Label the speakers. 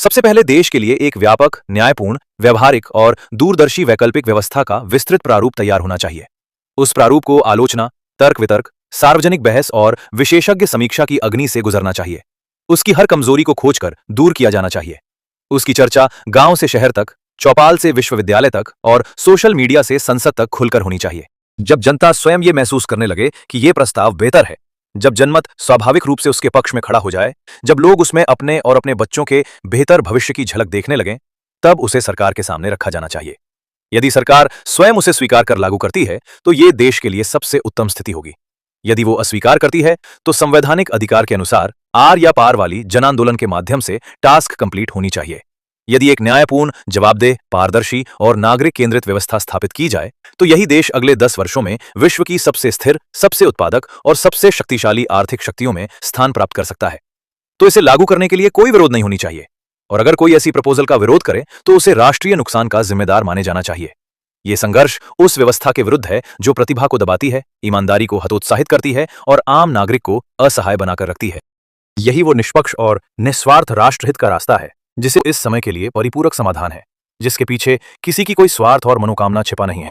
Speaker 1: सबसे पहले देश के लिए एक व्यापक, न्यायपूर्ण, व्यवहारिक और दूरदर्शी वैकल्पिक व्यवस्था का विस्तृत प्रारूप तैयार होना चाहिए। उस प्रारूप को आलोचना, तर्क वितर्क, सार्वजनिक बहस और विशेषज्ञ समीक्षा की अग्नि से गुजरना चाहिए। उसकी हर कमजोरी को खोजकर दूर किया जाना चाहिए। उसकी चर्चा गांव से शहर तक, चौपाल से विश्वविद्यालय तक और सोशल मीडिया से संसद तक खुलकर होनी चाहिए। जब जनता स्वयं ये महसूस करने लगे कि ये प्रस्ताव बेहतर है, जब जनमत स्वाभाविक रूप से उसके पक्ष में खड़ा हो जाए, जब लोग उसमें अपने और अपने बच्चों के बेहतर भविष्य की झलक देखने लगें, तब उसे सरकार के सामने रखा जाना चाहिए। यदि सरकार स्वयं उसे स्वीकार कर लागू करती है, तो ये देश के लिए सबसे उत्तम स्थिति होगी। यदि वो अस्वीकार करती है, तो संवैधानिक अधिकार के अनुसार आर या पार वाली जन आंदोलन के माध्यम से टास्क कंप्लीट होनी चाहिए। यदि एक न्यायपूर्ण, जवाबदेह, पारदर्शी और नागरिक केंद्रित व्यवस्था स्थापित की जाए, तो यही देश अगले 10 वर्षों में विश्व की सबसे स्थिर, सबसे उत्पादक और सबसे शक्तिशाली आर्थिक शक्तियों में स्थान प्राप्त कर सकता है। तो इसे लागू करने के लिए कोई विरोध नहीं होनी चाहिए, और अगर कोई ऐसी प्रपोजल का विरोध करे तो उसे राष्ट्रीय नुकसान का जिम्मेदार माने जाना चाहिए। ये संघर्ष उस व्यवस्था के विरुद्ध है जो प्रतिभा को दबाती है, ईमानदारी को हतोत्साहित करती है और आम नागरिक को असहाय बनाकर रखती है। यही वो निष्पक्ष और निस्वार्थ राष्ट्रहित का रास्ता है, जिसे इस समय के लिए परिपूरक समाधान है, जिसके पीछे किसी की कोई स्वार्थ और मनोकामना छिपा नहीं है।